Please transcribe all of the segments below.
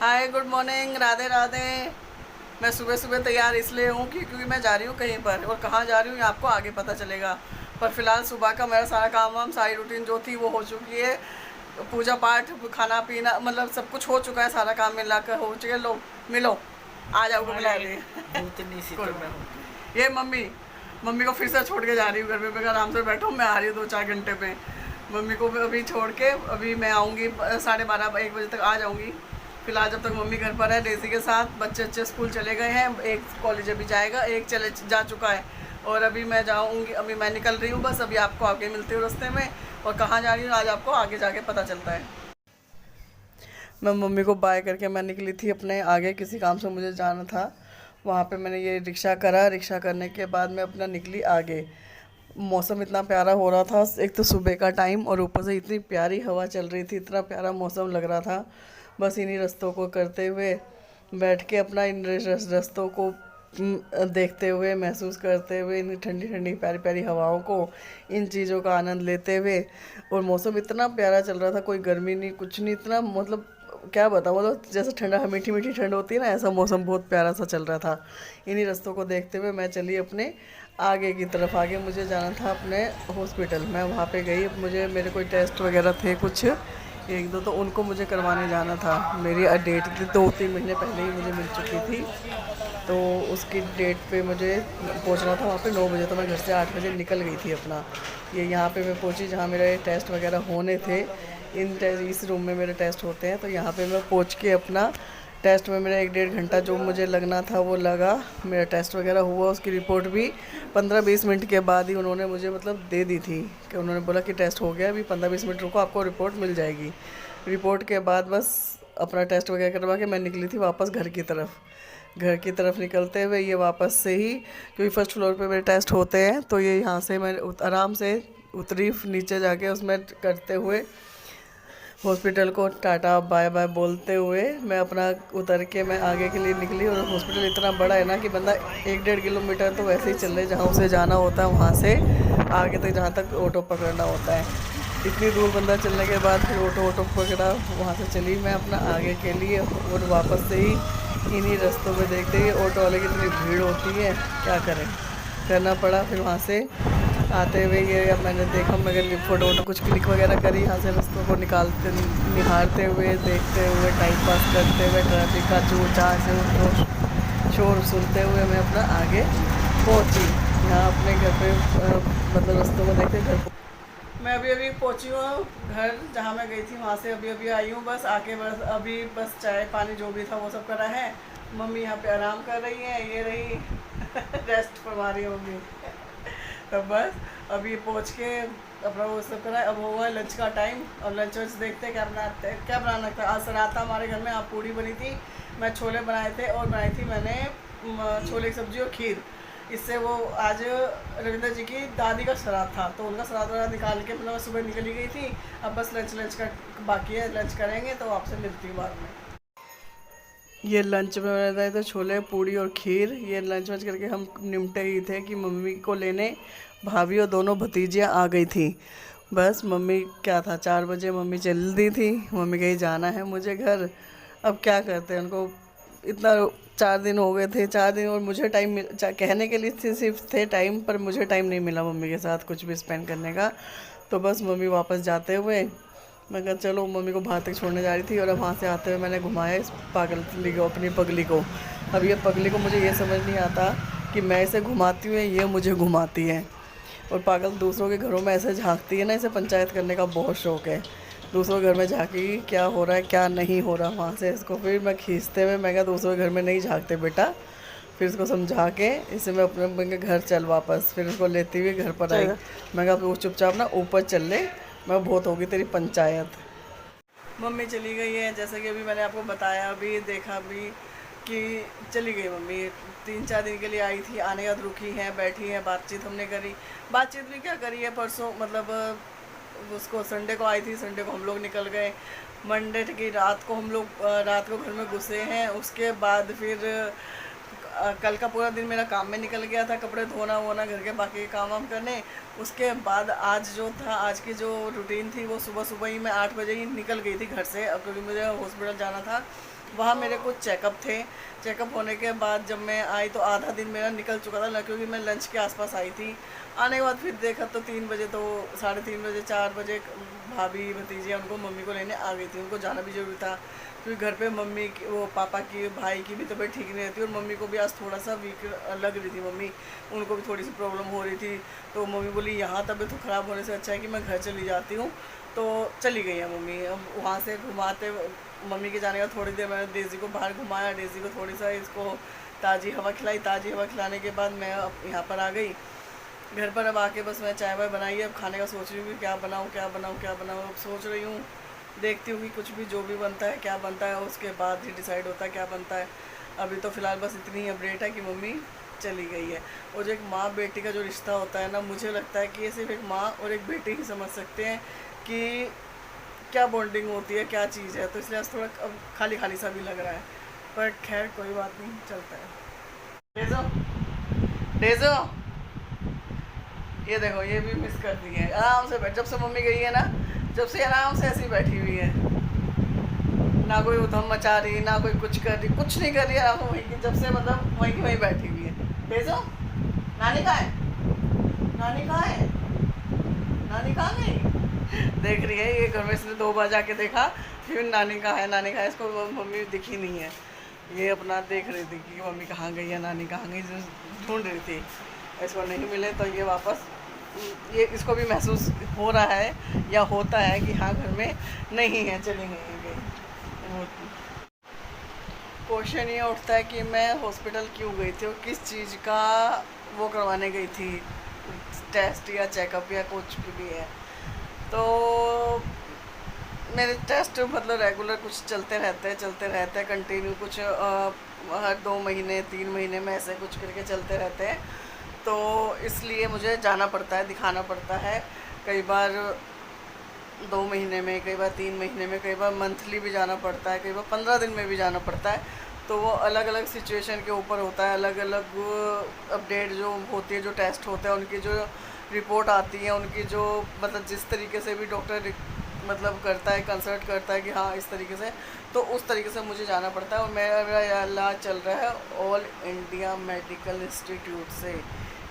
हाय, good morning, Radhe Radhe. मैं सुबह सुबह तैयार इसलिए हूँ क्योंकि मैं जा रही हूँ कहीं पर, और कहाँ जा रही हूँ ये आपको आगे पता चलेगा। पर फिलहाल सुबह का मेरा सारा काम वाम, सारी रूटीन जो थी वो हो चुकी है। पूजा पाठ, खाना पीना, मतलब सब कुछ हो चुका है, सारा काम मिला कर हो चुका है। लो मिलो, आ जाओ को मिला हमारे रही भूतनी सी कोई तो मैं हूँ। बात। ये मम्मी मम्मी को फिर से छोड़ के जा रही हूँ घर पे। मैं कहा, आराम से बैठो, मैं आ रही हूँ 2-4 घंटे में। मम्मी को अभी छोड़ के अभी मैं आऊँगी 12:30-1 बजे तक आ जाऊँगी। फिलहाल जब तक मम्मी घर पर है डेजी के साथ, बच्चे अच्छे स्कूल चले गए हैं, एक कॉलेज अभी जाएगा, एक चले जा चुका है। और अभी मैं जाऊँगी, अभी मैं निकल रही हूँ बस। अभी आपको आगे मिलती हूँ रास्ते में, और कहाँ जा रही हूँ आज आपको आगे जाके पता चलता है। मैं मम्मी को बाय करके मैं निकली थी अपने आगे, किसी काम से मुझे जाना था। वहाँ पे मैंने ये रिक्शा करा, रिक्शा करने के बाद मैं अपना निकली आगे। मौसम इतना प्यारा हो रहा था, एक तो सुबह का टाइम, और ऊपर से इतनी प्यारी हवा चल रही थी, इतना प्यारा मौसम लग रहा था। बस इन्हीं रास्तों को करते हुए बैठ के अपना इन रास्तों को देखते हुए, महसूस करते हुए इन ठंडी ठंडी प्यारी प्यारी हवाओं को, इन चीज़ों का आनंद लेते हुए। और मौसम इतना प्यारा चल रहा था, कोई गर्मी नहीं, कुछ नहीं, इतना मतलब क्या बताऊँ, मतलब जैसे ठंडा, मीठी मीठी ठंड होती है ना, ऐसा मौसम बहुत प्यारा सा चल रहा था। इन्हीं रास्तों को देखते हुए मैं चली अपने आगे की तरफ। आगे मुझे जाना था अपने हॉस्पिटल। मैं वहाँ पे गई, मुझे मेरे कोई टेस्ट वगैरह थे कुछ एक दो, तो उनको मुझे करवाने जाना था। मेरी डेट थी 2-3 महीने पहले ही मुझे मिल चुकी थी, तो उसकी डेट पे मुझे पहुंचना था वहाँ पे 9 बजे। तो मैं घर से 8 बजे निकल गई थी अपना। ये यहाँ पे मैं पहुंची जहाँ मेरे टेस्ट वगैरह होने थे। इस रूम में मेरे टेस्ट होते हैं, तो यहाँ पे मैं पहुँच के अपना टेस्ट में मेरा 1-1.5 घंटा जो मुझे लगना था वो लगा। मेरा टेस्ट वगैरह हुआ, उसकी रिपोर्ट भी 15-20 मिनट के बाद ही उन्होंने मुझे मतलब दे दी थी, कि उन्होंने बोला कि टेस्ट हो गया, अभी 15-20 मिनट रुको, आपको रिपोर्ट मिल जाएगी। रिपोर्ट के बाद बस अपना टेस्ट वगैरह करवा के मैं निकली थी वापस घर की तरफ। घर की तरफ निकलते हुए ये वापस से ही, क्योंकि फर्स्ट फ्लोर पे मेरे टेस्ट होते हैं, तो ये यहाँ से मैं आराम से उतरी, नीचे जाके उसमें करते हुए हॉस्पिटल को टाटा बाय बाय बोलते हुए मैं अपना उतर के मैं आगे के लिए निकली। और हॉस्पिटल इतना बड़ा है ना कि बंदा 1-1.5 किलोमीटर तो वैसे ही चल रहे, जहाँ उसे जाना होता है वहाँ से आगे तक, जहाँ तक ऑटो पकड़ना होता है। इतनी दूर बंदा चलने के बाद फिर ऑटो पकड़ा, वहाँ से चली मैं अपना आगे के लिए। और वापस से ही इन्हीं रास्तों में देखते ही ऑटो वाले की इतनी भीड़ होती है, क्या करें, करना पड़ा। फिर वहाँ से आते हुए ये अब मैंने देखा, मगर फ़ोटो वोटो कुछ क्लिक वगैरह करी, यहाँ से रास्तों को निहारते हुए, देखते हुए, टाइम पास करते हुए, ट्रैफिक का चूर चार से शोर सुनते हुए मैं अपना आगे पहुँची। यहाँ अपने घर पे मतलब रास्तों को देखते घर। मैं अभी अभी पहुंची हूँ घर, जहाँ मैं गई थी वहाँ से अभी अभी आई हूँ। बस आके बस अभी बस चाय पानी जो भी था वो सब करा है। मम्मी यहाँ पे आराम कर रही है, ये रही रेस्ट फरमा रही है मम्मी। तो बस अभी पहुँच के अपना वो सब करा है। अब हुआ है लंच का टाइम, और लंच वंच देखते हैं क्या बनाते हैं, क्या बनाना था। आज रात हमारे घर में आप पूड़ी बनी थी, मैं छोले बनाए थे, और बनाई थी मैंने छोले की सब्जी और खीर। इससे वो आज रविंद्र जी की दादी का श्राद्ध था, तो उनका श्राद्ध वाराध निकाल के मतलब सुबह निकली गई थी। अब बस लंच का बाकी है, लंच करेंगे तो आपसे मिलती हूँ बाद में। ये लंच में बनाए थे छोले पूड़ी और खीर। ये लंच वंच करके हम निमटे ही थे कि मम्मी को लेने भाभी और दोनों भतीजियाँ आ गई थी। बस मम्मी क्या था, 4 बजे मम्मी चल दी थी, मम्मी कहीं जाना है मुझे घर। अब क्या करते हैं उनको, इतना 4 दिन हो गए थे, 4 दिन, और मुझे टाइम कहने के लिए सिर्फ थे टाइम, पर मुझे टाइम नहीं मिला मम्मी के साथ कुछ भी स्पेंड करने का। तो बस मम्मी वापस जाते हुए मैं कहा चलो, मम्मी को बाहर तक छोड़ने जा रही थी, और अब वहाँ से आते हुए मैंने घुमाया इस पागल को, अपनी पगली को। अब ये पगली को मुझे ये समझ नहीं आता कि मैं इसे घुमाती हूँ, ये मुझे घुमाती है। और पागल दूसरों के घरों में ऐसे झांकती है ना, इसे पंचायत करने का बहुत शौक है। दूसरों के घर में झांकी क्या हो रहा है क्या नहीं हो रहा, वहाँ से इसको फिर मैं खींचते हुए मैं कहा दूसरों के घर में नहीं झांकते बेटा। फिर इसको समझा के इसे मैं अपने घर चल वापस, फिर उसको लेती हुई घर पर आई। मैं कहा वो चुपचाप ना ऊपर चल ले, मैं बहुत होगी तेरी पंचायत। मम्मी चली गई है, जैसे कि अभी मैंने आपको बताया, अभी देखा भी कि चली गई मम्मी। 3-4 दिन के लिए आई थी, आने के बाद रुकी है, बैठी है, बातचीत हमने करी। बातचीत भी क्या करी है, परसों मतलब उसको संडे को आई थी, संडे को हम लोग निकल गए। मंडे की रात को हम लोग रात को घर में घुसे हैं। उसके बाद फिर कल का पूरा दिन मेरा काम में निकल गया था, कपड़े धोना वोना, घर के बाकी काम वाम करने। उसके बाद आज जो था, आज की जो रूटीन थी वो सुबह सुबह ही मैं 8 बजे ही निकल गई थी घर से, क्योंकि मुझे हॉस्पिटल जाना था। वहाँ मेरे कुछ चेकअप थे। चेकअप होने के बाद जब मैं आई तो आधा दिन मेरा निकल चुका था, क्योंकि मैं लंच के आसपास आई थी। आने के बाद फिर देखा तो 3 बजे, तो 3:30 बजे 4 बजे भाभी भतीजियाँ उनको मम्मी को लेने आ गई थी। उनको जाना भी जरूरी था, क्योंकि घर पे मम्मी की, वो पापा की, भाई की भी तबीयत ठीक नहीं रहती, और मम्मी को भी आज थोड़ा सा वीक लग रही थी। मम्मी, उनको भी थोड़ी सी प्रॉब्लम हो रही थी। तो मम्मी बोली यहाँ तबीयत ख़राब होने से अच्छा है कि मैं घर चली जाती हूँ। तो चली गई है मम्मी। अब वहाँ से घुमाते, मम्मी के जाने का थोड़ी देर मैंने डेज़ी को बाहर घुमाया, डेज़ी को थोड़ी सा इसको ताज़ी हवा खिलाई। ताज़ी हवा खिलाने के बाद मैं अब यहाँ पर आ गई घर पर। अब आके बस मैं चाय वाय बनाई है, अब खाने का सोच रही हूँ कि क्या बनाऊँ क्या बनाऊँ क्या बनाऊँ। अब सोच रही हूँ, देखती हूँ कि कुछ भी जो भी बनता है क्या बनता है, उसके बाद ही डिसाइड होता है क्या बनता है। अभी तो फ़िलहाल बस इतनी ही अपडेट है कि मम्मी चली गई है। और जो एक माँ बेटी का जो रिश्ता होता है ना, मुझे लगता है कि ये सिर्फ एक माँ और एक बेटी ही समझ सकते हैं कि क्या बॉन्डिंग होती है, क्या चीज़ है। तो इसलिए आज थोड़ा अब खाली खाली सा भी लग रहा है, पर खैर कोई बात नहीं, चलता है। डेजो, डेजो, ये देखो, ये भी मिस कर दी है। आराम से बैठ, जब से मम्मी गई है ना, जब से आराम से ऐसी बैठी हुई है, ना कोई उधम मचा रही, ना कोई कुछ कर रही, कुछ नहीं कर रही है। आराम वहीं की, जब से मतलब वहीं की वहीं बैठी हुई है। डेजो, नानी कहाँ है, नानी कहाँ है, नानी कहाँ गई? देख रही है ये, घर में इसने 2 बार जाके देखा, फिर नानी कहाँ है, नानी कहाँ है। इसको मम्मी दिखी नहीं है। ये अपना देख रही थी कि मम्मी कहाँ गई है, नानी कहाँ गई, ढूंढ रही थी। इसको नहीं मिले तो ये वापस, ये इसको भी महसूस हो रहा है या होता है कि हाँ घर में नहीं है, चली गई। क्वेश्चन ये उठता है कि मैं हॉस्पिटल क्यों गई थी और किस चीज़ का वो करवाने गई थी, टेस्ट या चेकअप या कुछ भी है। तो मेरे टेस्ट मतलब रेगुलर कुछ चलते रहते हैं कंटिन्यू, कुछ हर 2 महीने 3 महीने में ऐसे कुछ करके चलते रहते हैं। तो इसलिए मुझे जाना पड़ता है, दिखाना पड़ता है। कई बार 2 महीने में, कई बार 3 महीने में, कई बार मंथली भी जाना पड़ता है, कई बार 15 दिन में भी जाना पड़ता है। तो वो अलग अलग सिचुएशन के ऊपर होता है, अलग अलग अपडेट जो होती है, जो टेस्ट होते हैं, उनकी जो रिपोर्ट आती है, उनकी जो मतलब जिस तरीके से भी डॉक्टर मतलब करता है, कंसल्ट करता है कि हाँ इस तरीके से, तो उस तरीके से मुझे जाना पड़ता है। और मेरा इलाज चल रहा है ऑल इंडिया मेडिकल इंस्टीट्यूट से,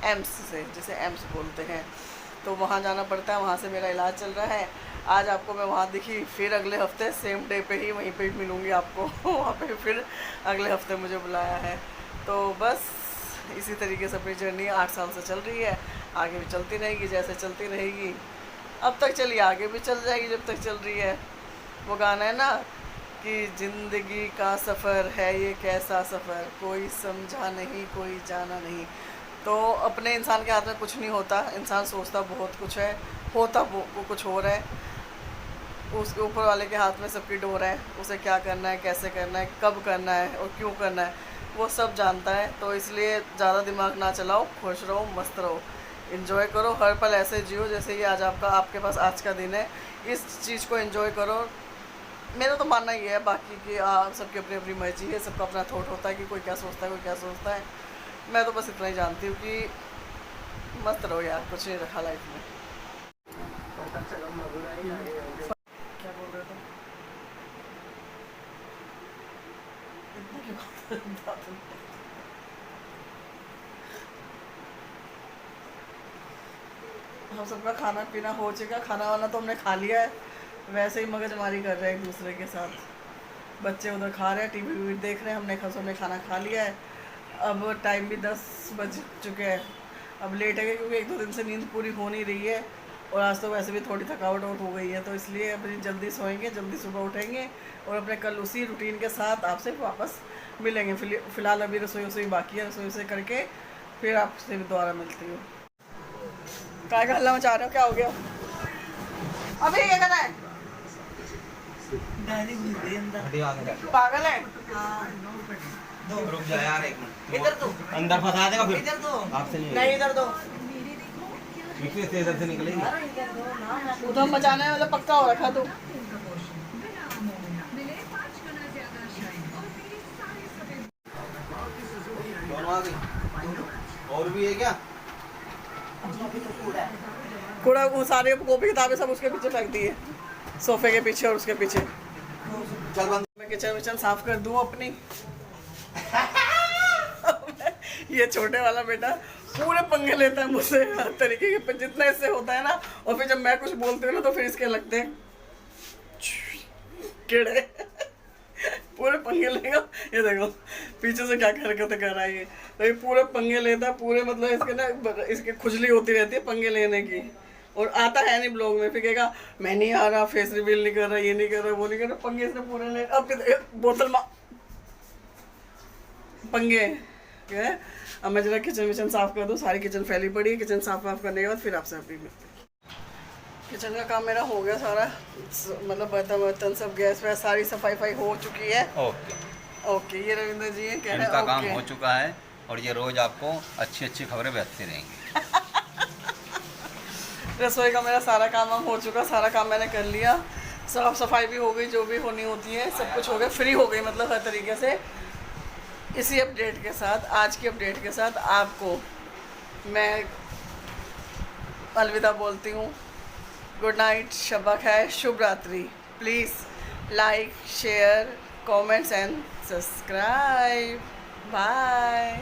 एम्स से, जिसे एम्स बोलते हैं। तो वहाँ जाना पड़ता है, वहाँ से मेरा इलाज चल रहा है। आज आपको मैं वहाँ दिखी, फिर अगले हफ्ते सेम डे पे ही वहीं पे ही मिलूँगी आपको। वहाँ पे फिर अगले हफ्ते मुझे बुलाया है। तो बस इसी तरीके से अपनी जर्नी 8 साल से चल रही है, आगे भी चलती रहेगी, जैसे चलती रहेगी अब तक चली, आगे भी चल जाएगी जब तक चल रही है। वो गाना है ना कि ज़िंदगी का सफ़र है ये कैसा सफ़र, कोई समझा नहीं कोई जाना नहीं। तो अपने इंसान के हाथ में कुछ नहीं होता, इंसान सोचता बहुत कुछ है, होता वो कुछ और है। उसके ऊपर वाले के हाथ में सबकी डोर है, उसे क्या करना है, कैसे करना है, कब करना है और क्यों करना है, वो सब जानता है। तो इसलिए ज़्यादा दिमाग ना चलाओ, खुश रहो, मस्त रहो, इन्जॉय करो, हर पल ऐसे जियो जैसे कि आज आपके पास आज का दिन है। इस चीज़ को एंजॉय करो। मेरा तो मानना ये है, बाकी की सबकी अपनी अपनी मर्जी है, सबका अपना थॉट होता है कि कोई क्या सोचता है, कोई क्या सोचता है। मैं तो बस इतना ही जानती हूँ कि मस्त रहो यार, कुछ नहीं रखा लाइफ में। क्या बोल रहे थे? हम सबका खाना पीना हो चुका, खाना वाना तो हमने खा लिया है, वैसे ही मगजमारी कर रहे हैं एक दूसरे के साथ। बच्चे उधर खा रहे हैं, टीवी वीवी देख रहे हैं, हमने खाना खा लिया है। अब टाइम भी 10 बज चुके हैं। अब लेट है क्योंकि 1-2 दिन से नींद पूरी हो नहीं रही है, और आज तो वैसे भी थोड़ी थकावट हो गई है। तो इसलिए अभी जल्दी सोएंगे, जल्दी सुबह उठेंगे और अपने कल उसी रूटीन के साथ आपसे वापस मिलेंगे। फ़िलहाल अभी रसोई बाकी है, रसोई से करके फिर आपसे दोबारा मिलती हूँ। काय का हल्ला मचा रहे हो, क्या हो गया? अभी क्या करना है? पागल है? रुक जा यार एक मिनट, इधर दो, अंदर फंसा देगा फिर। इधर दो, आपसे नहीं इधर दो। इधर से निकलेगी। उधर मचाना है मतलब पक्का हो रखा तू। आ गई। और भी है क्या? कूड़ा वो सारे कॉपी किताबें सब उसके पीछे फेंक दी है, सोफे के पीछे और उसके पीछे। चल बंद। मैं किचन विचन साफ कर दूं अपनी। ये छोटे वाला बेटा पूरे पंगे लेता है मुझसे हर तरीके के, पर जितना इससे होता है ना, और फिर जब मैं कुछ बोलती हूँ ना तो फिर इसके लगते हैं कीड़े। पूरे पंगे लेगा। ये देखो पीछे से क्या हरकतें कर रहा है ये, तो ये पूरे पंगे लेता है पूरे, मतलब इसके ना इसके खुजली होती रहती है पंगे लेने की, और आता है नहीं ब्लॉग में, फिर कहेगा मैं नहीं आ रहा, फेस रिवील नहीं कर रहा, ये नहीं कर रहा, वो नहीं कर रहा, पंगे इसने पूरे ले। अब बोतल में पंगे क्या है। अब मैं जरा किचन विचन साफ कर दूँ, सारी किचन फैली पड़ी है। किचन साफ वाफ करने के बाद फिर आपसे अपनी मिलते हैं। किचन का काम मेरा हो गया सारा, मतलब बर्तन वर्तन सब, गैस वैस सारी सफाई फाई हो चुकी है। ओके ओके, ये रविंद्र जी कह रहे हैं इनका काम ओके। हो चुका है और ये रोज आपको अच्छी अच्छी खबरें भेजते रहेंगे। रसोई का मेरा सारा काम वाम हो चुका, सारा काम मैंने कर लिया, साफ सफाई भी हो गई, जो भी होनी होती है सब कुछ हो गया, फ्री हो गई मतलब हर तरीके से। इसी अपडेट के साथ, आज की अपडेट के साथ आपको मैं अलविदा बोलती हूँ। गुड नाइट, शब्बा खैर, शुभ रात्रि। Please like, share, comments and subscribe. Bye.